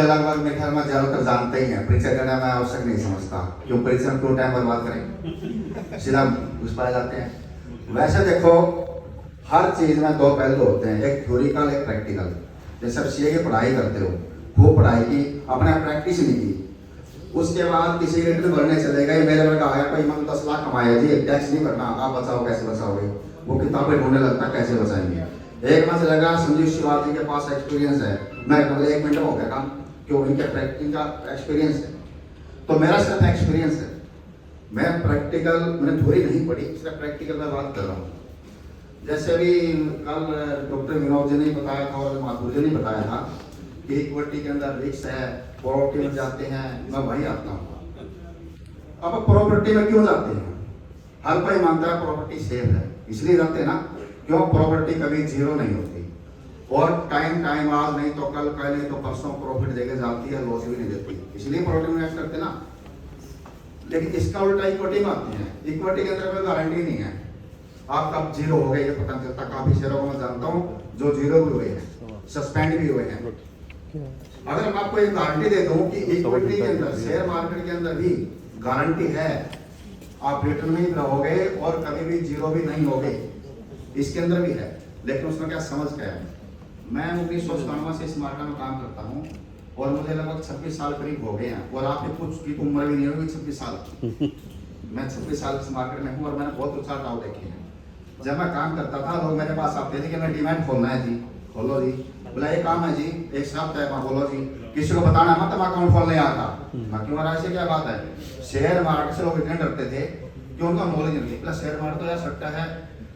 लगभग मेरे ख्याल में ज्यादातर जानते ही हैं, परिचय देना मैं आवश्यक नहीं समझता, क्यों परिचय में क्यों टाइम बर्बाद करें, सीधा घुस पाए जाते हैं। वैसे देखो हर चीज में दो पहलू होते हैं, एक थ्योरिकल एक प्रैक्टिकल। जैसे आप सीए की पढ़ाई करते हो, वो पढ़ाई की आपने प्रैक्टिस नहीं की, उसके बाद किसी के इंटरव्यू भरने चले गए, मेरे में आया कोई मन 10 लाख कमाया जी, टैक्स नहीं भरना, आप बचाओ कैसे बचाओगे, वो किताबें ढूंढने लगता कैसे बचाएंगे। एक में चलेगा संजीव शिवाजी के पास एक्सपीरियंस है, मैं मतलब 1 मिनट में हो गया काम, क्यों उनके प्रैक्टिकल का एक्सपीरियंस है, तो मेरा सिर्फ एक्सपीरियंस है, मैं प्रैक्टिकल मैंने थ्योरी नहीं पढ़ी, सिर्फ प्रैक्टिकल में बात कर रहा हूँ। जैसे अभी कल डॉक्टर विनोद जी ने बताया था और माधुर जी ने बताया था कि इक्विटी के अंदर रिस्क है, प्रॉपर्टी में जाते हैं, मैं वही आता हूँ। अब प्रॉपर्टी में क्यों जाते हैं? हर कोई मानता है प्रॉपर्टी सेफ है, इसलिए जाते हैं ना, क्यों प्रॉपर्टी कभी जीरो नहीं होती और टाइम आज नहीं तो कल नहीं तो परसों प्रॉफिट देके जाती है, लॉस भी नहीं देती, इसलिए प्रॉपर्टी में इन्वेस्ट करते ना। लेकिन इसका उल्टा इक्विटी में आती है, इक्विटी के अंदर कोई गारंटी नहीं है, आप कब जीरो हो गए ये पता नहीं चलता। काफी शेयरों को मैं जानता हूँ जो जीरो भी हुए हैं, सस्पेंड भी हुए हैं। अगर मैं आपको एक गारंटी दे दूं कि इक्विटी के अंदर शेयर मार्केट के अंदर भी गारंटी है, आप रिटर्न में रहोगे और कभी भी जीरो भी नहीं होगे, इसके अंदर भी है। लेकिन उसमें क्या समझ क्या है, मैं 1997 से इस मार्केट में काम करता हूँ और मुझे लगभग 26 साल करीब हो गए हैं, और आपके कुछ की उम्र भी नहीं होगी 26 साल मैं 26 साल इस मार्केट में हूँ और मैंने बहुत उछाल दाव देखे हैं। जब मैं काम करता था लोग मेरे पास आते थे कि मैं डीमैट खोलना है जी, खोलो जी, बोला ये काम है जी, एक साथ तय बोलो जी, किसी को बताना मत मैं अकाउंट खोलने आता। मैं क्यों रहा, ऐसे क्या बात है? शेयर मार्केट से लोग इतने डरते थे कि उनका नॉलेज नहीं थी। प्लस शेयर मार्केट तो यार सट्टा है,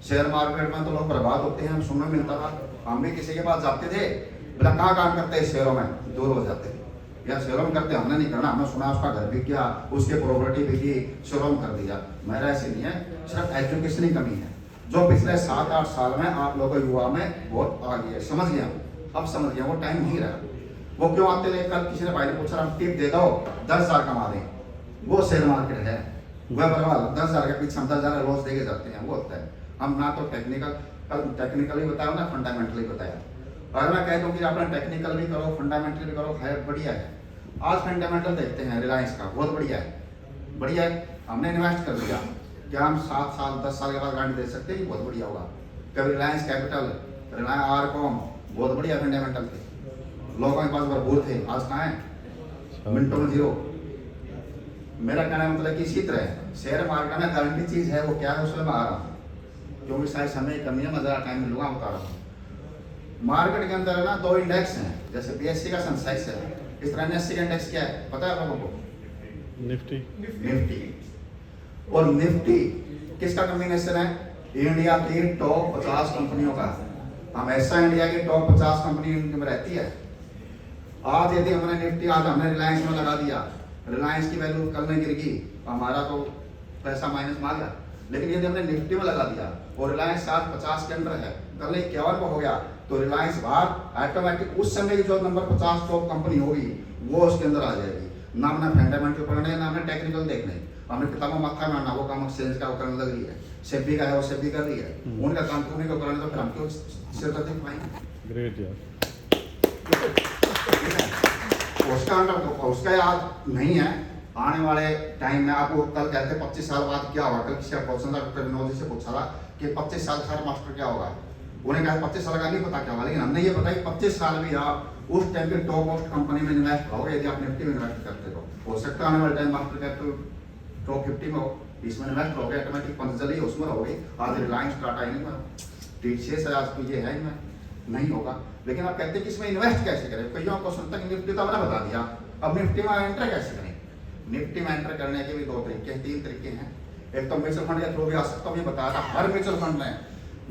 शेयर मार्केट में तो लोग बर्बाद होते हैं, सुनने में मिलता था। हम भी किसी के पास जाते थे, बोला कहाँ काम करते हैं शेयरों में, दूर हो जाते थे, यार शेयरों में करते हमने नहीं करना, हमने सुना उसका घर बिक गया, उसके प्रॉपर्टी बिकी, शेयरों में कर दिया। मेरा ऐसे नहीं है, सिर्फ एजुकेशन की कमी है जो पिछले 7-8 साल में आप लोगों युवा में बहुत आ गई है। समझ गया, अब समझ गया, वो टाइम नहीं रहा। वो क्यों आते थे? कल किसी ने भाई ने पूछा हम टिप दे दो 10,000 कमा दें, वो शेयर मार्केट है, वह बर्बाद 10,000 के पीछे हम 10,000 लॉस देके जाते हैं, वो होता है। हम ना तो टेक्निकली बताया ना फंडामेंटली बताया। अगर मैं कह दूँ कि आपने टेक्निकल भी करो फंडामेंटल भी करो, है बढ़िया है। आज फंडामेंटल देखते हैं रिलायंस का, बहुत बढ़िया है, बढ़िया है, हमने इन्वेस्ट कर दिया, क्या हम 7 साल 10 साल के बाद गारंटी दे सकते हैं कि बहुत बढ़िया होगा? कभी रिलायंस कैपिटल, रिलायंस आरकॉम बहुत बढ़िया फंडामेंटल थे, लोगों के पास भरपूर थे, आज कहाँ है? मिनटों में जीरो। मेरा कहना मतलब कि इसी तरह शेयर मार्केट में गारंटी चीज है, वो क्या है उसमें मैं आ रहा हूँ, क्योंकि शायद समय कमी है, मैं जरा टाइम मिलूंगा बता रहा हूँ। मार्केट के अंदर ना 2 इंडेक्स हैं, जैसे बीएससी का सेंसेक्स है, इस तरह एनएससी का इंडेक्स क्या है पता है आप लोगों को? निफ्टी और निफ्टी किसका कॉम्बिनेशन है? इंडिया की टॉप 50 कंपनियों का। हमेशा इंडिया की टॉप 50 कंपनी में रहती है। आज यदि हमने निफ्टी, आज हमने रिलायंस में लगा दिया, रिलायंस की वैल्यू कल में गिर गई, हमारा तो पैसा माइनस में आ गया। लेकिन यदि हमने निफ्टी में लगा दिया और रिलायंस आज 50 के अंदर है, कल 51 को हो गया, तो रिलायंस बाहर ऑटोमेटिक उस समय की जो नंबर 50 टॉप कंपनी होगी वो उसके अंदर आ जाएगी। ना हमने फंडामेंटल पढ़ने, ना हमने टेक्निकल देखने, हमने किताबों मत्था मारना, वो काम एक्सचेंज का करने लग रही है, सेबी का है वो सेबी कर रही है, उनका काम तुम्हें को कराने, तो फिर हम क्यों सिर दर्द पाएंगे? ग्रेट यार। उसका अंडर तो उसका याद नहीं है। आने वाले टाइम में आपको कल कहते 25 साल बाद क्या होगा, कल किसी क्वेश्चन था डॉक्टर विनोद जी से पूछा था कि 25 साल खैर मास्टर क्या होगा, उन्हें कहा 25 साल का नहीं पता क्या होगा, लेकिन हमने ये पता कि 25 साल भी आप उस टाइम के टॉप मोस्ट कंपनी में इन्वेस्ट करोगे यदि आप निफ्टी में इन्वेस्ट करते हो सकता है आने वाले टाइम मास्टर कैपिटल टॉप 50 में हो, इसमें इन्वेस्ट करोगे ऑटोमेटिक पंतजलि उसमें रहोगे। आज रिलायंस टाटा इनमें TCS है, आज की ये है, इनमें नहीं होगा। लेकिन आप कहते हैं कि इसमें इन्वेस्ट कैसे करें? कईयों को सुनता कि निफ्टी तो मैंने बता दिया, अब निफ्टी में एंटर कैसे करें? निफ्टी में एंटर करने के भी 2 तरीके हैं, 3 तरीके हैं। एक तो म्यूचुअल फंड के थ्रू भी आ सकता हूँ, ये बताया था हर म्यूचुअल फंड में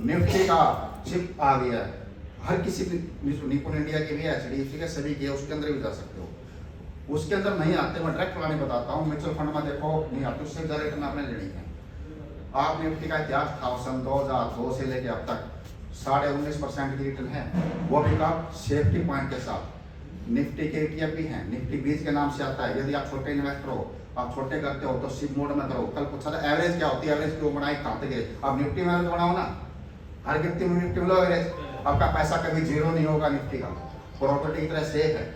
निफ्टी का चिप आ गया है, हर किसी निपुण इंडिया के भी HDFC के सभी के उसके अंदर भी जा सकते हो। उसके अंदर नहीं आते, मैं डायरेक्ट प्लानिंग बताता हूँ। म्यूचुअल फंड में देखो नहीं आते, उससे ज़्यादा रिटर्न आपने लेनी है। आप निफ्टी का इतिहास था सन 2002 से लेके अब तक 19.5% की रिटर्न है, वो भी का सेफ्टी पॉइंट के साथ। निफ्टी के ETF भी हैं, निफ्टी 20 के नाम से आता है। यदि आप छोटे इन्वेस्टर हो, आप छोटे करते हो तो सिप मोड में करो। कल पूछा था एवरेज क्या होती है, एवरेज क्यों बनाए खाते गए, आप निफ्टी में एवरेज बनाओ ना, हर गिनती में निफ्टी में लो एवरेज, आपका पैसा कभी जीरो नहीं होगा। निफ्टी का प्रॉपर्टी की तरह सेफ है।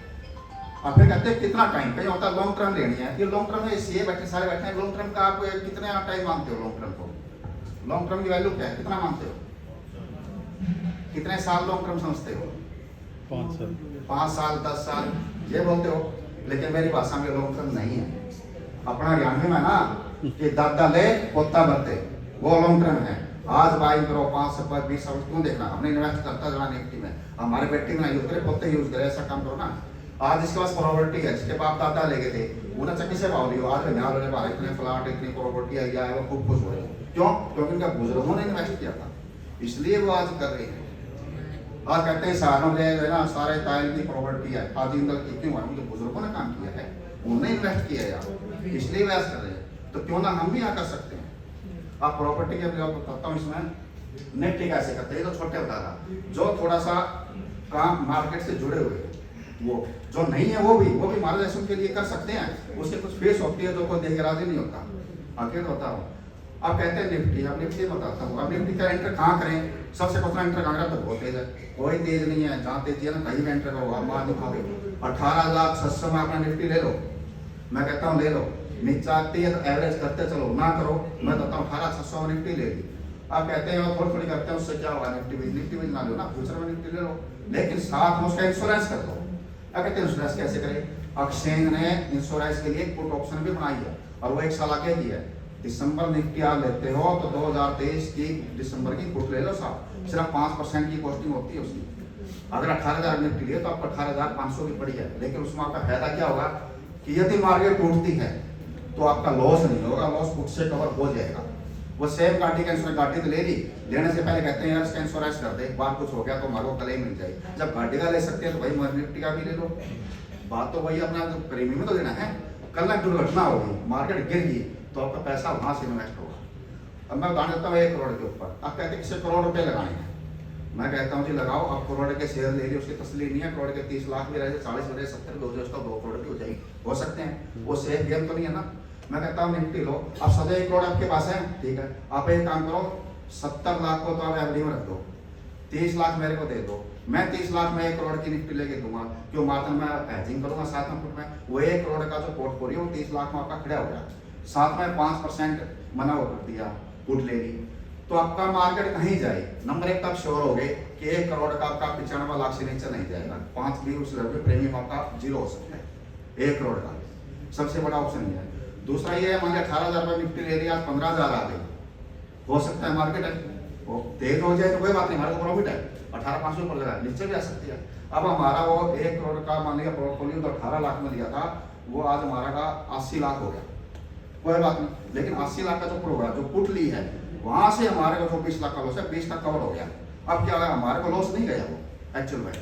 और फिर कहते हैं कितना टाइम, कहीं होता है लॉन्ग टर्म लेनी है, ये लॉन्ग टर्म में सीए बैठे सारे बैठे हैं, लॉन्ग टर्म का आप कितने टाइम मानते हो? लॉन्ग टर्म को, लॉन्ग टर्म की वैल्यू क्या है, कितना मानते हो? कितने साल लॉन्ग टर्म समझते हो? 5 साल, 5 साल 10 साल ये बोलते हो, लेकिन मेरी भाषा में लॉन्ग टर्म नहीं है। अपना हरियाणवी में ना कि दादा ले पोता बरते, वो लॉन्ग टर्म है। आज बाइंग करो 5 से 20 साल क्यों देखना, हमने इन्वेस्ट करता जाना निफ्टी में, हमारे बेटी में यूज करे, पोते यूज करे, ऐसा काम करो ना। आज इसके पास प्रॉपर्टी है, जिसके बाप दादा लेके थे, उन्हें चक्की से भाव लियो, आज यहाँ लोग बाहर इतने फ्लैट इतनी प्रॉपर्टी आई है, वो खूब खुश हो रहे हैं। क्यों? क्योंकि उनका बुजुर्गों ने इन्वेस्ट किया था, इसलिए वो आज कर रहे हैं। आज कहते हैं सारों में ना सारे ताइल की प्रॉपर्टी है, आज इंदल की क्यों है? उनके बुजुर्गों ने काम किया है, उन्होंने इन्वेस्ट किया है यार, इसलिए वैस कर रहे हैं। तो क्यों ना हम भी यहाँ कर सकते हैं। आप प्रॉपर्टी के आपको बताता हूँ, इसमें निफ्टी कैसे करते हैं, तो छोटे बता रहा, जो थोड़ा सा काम मार्केट से जुड़े हुए हैं, वो जो नहीं है वो भी मार्गदर्शन के लिए कर सकते हैं। उसके कुछ फेस होती है जो कोई देख के राजी नहीं होता। आखिर बता रहा हूँ, आप कहते हैं निफ्टी, आप निफ्टी बताता हूँ, आप निफ्टी का एंटर कहाँ करें? सबसे पहला एंटर कहाँ करें? तो बहुत तेज है, कोई तेज नहीं है, जहाँ तेज है ना कहीं भी एंटर करो, आप मार दिखाओगे। 18,600 में अपना निफ्टी ले लो, मैं कहता हूँ ले लो। नीचे आती है तो एवरेज करते चलो, ना करो, मैं कहता हूँ 18,600 में निफ्टी ले ली। आप कहते हैं थोड़ी थोड़ी करते हैं, उससे क्या होगा? निफ्टी भी ना लो ना, फ्यूचर में निफ्टी ले लो, लेकिन साथ में उसका इंश्योरेंस कर दो। क्या कहते हैं इंश्योरेंस कैसे करें? एक्सचेंज ने इंश्योरेंस के लिए पुट ऑप्शन भी बनाई है, और वो 1 साल आगे की है। दिसंबर निफ्टी आप लेते हो तो 2023 की दिसंबर की पुट ले लो साहब, सिर्फ 5% की कॉस्टिंग होती है उसकी। अगर 18,000 निफ्टी लिए तो आपको 18,500 की पड़ी है, लेकिन उसमें आपका फायदा क्या होगा कि यदि मार्केट टूटती है तो आपका लॉस नहीं होगा, लॉस पुट से कवर हो जाएगा। वो सेम गाड़ी का इंश्योरेंस, गाड़ी तो ले ली, लेने से पहले कहते हैं यार इसका इंश्योरेंस कर दे, बात कुछ हो गया तो हमारे को क्लेम मिल जाए। जब गाड़ी का ले सकते हैं तो भाई निफ्टी का भी ले लो, बात तो वही, अपना तो प्रीमियम में तो देना है। कल ना दुर्घटना होगी, मार्केट गिर गई तो आपका पैसा वहां से इन्वेस्ट होगा। अब मैं बता देता हूँ 1 करोड़ के ऊपर, आप कहते हैं किसी करोड़ रुपए लगाने हैं, मैं कहता हूँ जी लगाओ। आप करोड़ के शेयर ले लिए, उसकी तसली नहीं है, करोड़ के 30 लाख भी रहे, 40 भी रहे, 70 भी हो जाए, उसका 2 करोड़ भी हो जाएगी, हो सकते हैं, वो सेफ गेम तो नहीं है ना। मैं कहता हूँ निफ्टी लो, अब सजा 1 करोड़ आपके पास है, ठीक है, आप एक काम करो, 70 लाख को तो आप एवरेज में रख दो, 30 लाख मेरे को दे दो, मैं 30 लाख में 1 करोड़ की निफ्टी लेके दूंगा, क्यों मार्जिन में हैजिंग करूंगा साथ में फुट में, वो 1 करोड़ का जो पोर्टफोलियो वो 30 लाख में आपका खड़ा हो गया, साथ में 5% मना वो कर दिया, पुट ले ली, तो आपका मार्केट कहीं जाए। नंबर 1 तक श्योर हो गए कि 1 करोड़ का आपका 95 लाख से नीचे नहीं जाएगा, 5 भी उस लेवल पे प्रीमियम आपका 0 हो सकता है 1 करोड़ का, सबसे बड़ा ऑप्शन ये है। दूसरा ये है, मान लिया 18,000 रुपये निफ्टी ले लिया, 15,000 आ गई, हो सकता है मार्केट है वो तेज हो जाए तो कोई बात नहीं, हमारे को प्रॉफिट है, 18,500 पर लगा, नीचे भी आ सकती है। अब हमारा वो 1 करोड़ का मान लिया पोर्टफोलियो तो 18 लाख में लिया था, वो आज हमारा का 80 लाख हो गया, कोई बात नहीं, लेकिन 80 लाख का जो प्रोग्राम जो पुट ली है वहां से हमारे को जो 20 लाख का लॉस है 20 लाख कवर हो गया। अब क्या है, हमारे को लॉस नहीं गया वो एक्चुअल में।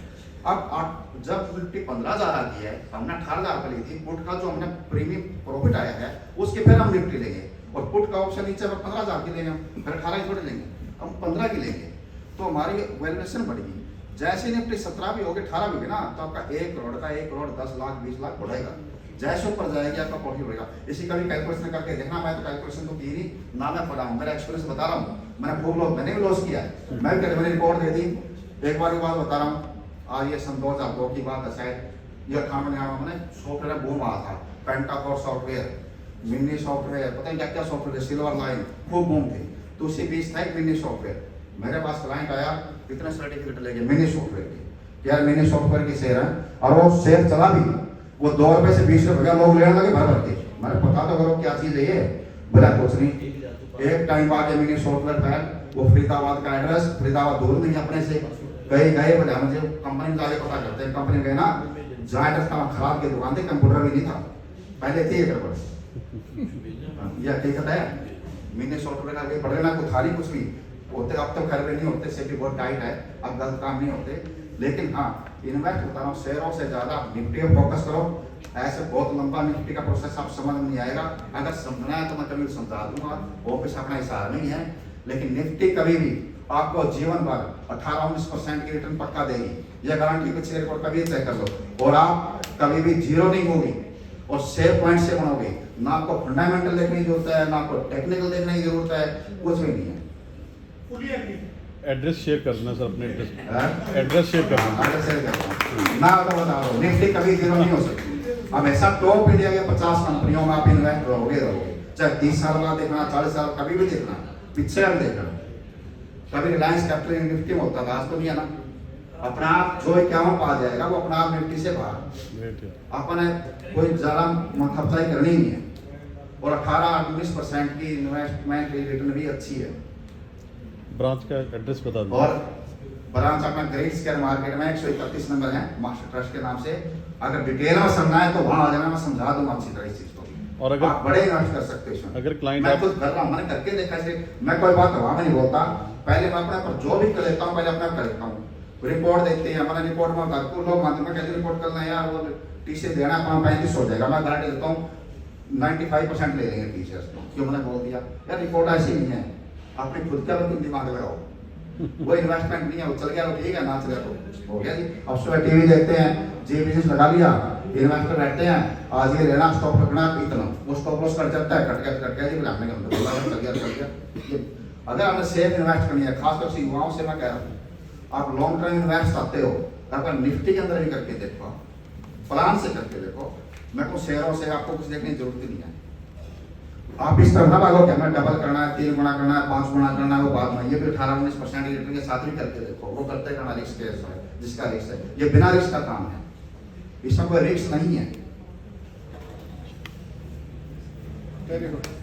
अब जब निफ्टी 15,000 आती है, हमने 18,000 पर ली थी, पुट का जो हमने प्रीमियम प्रॉफिट आया है उसके फिर हम निफ्टी लेंगे, और पुट का ऑप्शन नीचे पर 15,000 की लेंगे, हम फिर 18 की थोड़ी लेंगे, हम 15 की लेंगे, तो हमारी वैल्यूएशन बढ़ेगी। जैसे निफ्टी 17 भी होगी 18 भी होगी ना, तो आपका 1 करोड़ का 1 करोड़ 10 लाख 20 लाख बढ़ेगा, जैसे ऊपर जाएगी आपका प्रॉफिट बढ़ेगा। इसी का भी कैलकुलेशन करके देखना, मैं तो कैलकुलेशन तो की नहीं ना, मैं पढ़ा हूँ, मेरा एक्सपीरियंस बता रहा हूँ, मैंने खूब लॉस, मैंने भी लॉस किया है, मैं भी मैंने रिपोर्ट दे दी। एक बार की बात बता रहा हूँ, आज ये सन 2002 की बात है शायद, ये 98 में सॉफ्टवेयर बूम आया था, पेंटाकोर सॉफ्टवेयर, मिनी सॉफ्टवेयर, पता नहीं क्या क्या सॉफ्टवेयर, सिल्वर लाइन खूब बूम थी, तो उसी बीच था एक मिनी सॉफ्टवेयर। मेरे पास क्लाइंट आया, कितने सर्टिफिकेट लेके मिनी सॉफ्टवेयर की, यार मिनी सॉफ्टवेयर की शेयर है, और वो शेयर चला भी, वो 2 रुपए से 20 रुपए लोग लेने लगे भर भर के। मैंने पता तो करो क्या चीज है ये, बोला कुछ नहीं। एक टाइम बाद मिनी सॉफ्टवेयर फैल, वो फरीदाबाद का एड्रेस, फरीदाबाद दूर नहीं अपने से, गए बोले मुझे कंपनी में जाके पता करते हैं, कंपनी गए ना, जहाँ एड्रेस था खराब की दुकान थी, कंप्यूटर भी नहीं था, पहले थी एक गड़बड़, ये हकीकत है। मिनी सॉफ्टवेयर का पढ़े ना कुछ थाली कुछ भी होते, अब तो खैर नहीं होते, सेफ्टी बहुत टाइट है, अब गलत काम नहीं होते, लेकिन हाँ इन्वेस्ट बता रहा हूँ, शेयरों से ज्यादा निफ्टी पर फोकस करो। ऐसे बहुत लंबा निफ्टी का प्रोसेस आप समझ में नहीं आएगा, अगर समझना है तो मैं कभी समझा दूंगा, ऑफिस अपना हिसाब नहीं है, लेकिन निफ्टी कभी भी आपको जीवन भर 18-19% की रिटर्न पक्का देगी, यह गारंटी कुछ रिपोर्ट कभी तय कर लो, और आप कभी भी जीरो नहीं होगी, और सेफ पॉइंट से बनोगे, ना आपको फंडामेंटल देखने की जरूरत है, ना आपको टेक्निकल देखने की जरूरत है, कुछ भी नहीं है। एड्रेस शेयर करना सर, अपने एड्रेस शेयर करना, ना तो बताओ, निफ्टी कभी जीरो नहीं हो सकती। हमेशा टॉप इंडिया के 50 कंपनियों में आप इन्वेस्ट रहोगे, चाहे 30 साल बाद देखना, 40 साल, कभी भी देखना, पिक्चर में देखना। कभी रिलायंस कैपिटल निफ्टी में होता था, आज तो नहीं है ना। अपना आप जो इक्यावन पा जाएगा वो अपना आप निफ्टी से बाहर। ग्रेट है। अपने कोई ज़्यादा खपचाई करनी ही नहीं है। और 18-19% की इन्वेस्टमेंट रिटर्न भी अच्छी है। ब्रांच का एड्रेस बता दो। और ब्रांच अपना ग्रेट स्क्वायर मार्केट में 131 नंबर है, मास्टर ट्रस्ट के नाम से। अगर डिटेल में समझना है तो वहाँ आ जाना, मैं समझा दूंगा अच्छी तरह इस चीज़ को। और अगर आप बड़े इन्वेस्ट कर सकते हो इसमें। अगर क्लाइंट मैं आप खुद कर रहा हूँ, मैंने करके देखा है। मैं कोई बात हवा में नहीं बोलता, पहले मैं अपने पर जो भी कर लेता हूँ, पहले अपना कर लेता हूँ। रिपोर्ट देखते हैं, मैंने रिपोर्ट में घर को लोग मानते हैं कैसे रिपोर्ट करना है यार, वो टी से देना 35 हो जाएगा। मैं गारंटी देता हूँ 95% ले लेंगे टीचर्स। क्यों मैंने बोल दिया यार, रिपोर्ट ऐसी नहीं है, आपने खुद का लोग दिमाग लगाओ। वो इन्वेस्टमेंट नहीं है, वो चल गया तो ठीक है, ना चल गया तो हो गया जी। अब सुबह टीवी देखते हैं, जी बिजनेस लगा लिया, इन्वेस्टर रहते हैं, आज ये लेना स्टॉप रखना इतना, वो स्टॉप लॉस कर जाता है, कट गया जी, बुलाने का मतलब चल गया। अगर आपने सेफ इन्वेस्ट करनी है, खासतौर से युवाओं से मैं कह रहा हूँ, आप लॉन्ग टर्म इन्वेस्ट आते हो, अगर निफ्टी के अंदर भी करके देखो, प्लान से करके देखो। मैं को शेयरों से आपको कुछ देखने की जरूरत नहीं है। आप इस तरह ना भागो कि हमें डबल करना है, 3 गुना करना है, 5 गुना करना है, वो बात नहीं। ये भी 18-19% रिटर्न के साथ भी करके देखो, वो करते करना रिस्क है, जिसका रिस्क है। ये बिना रिस्क का काम है, इसमें कोई रिस्क नहीं है। Very good.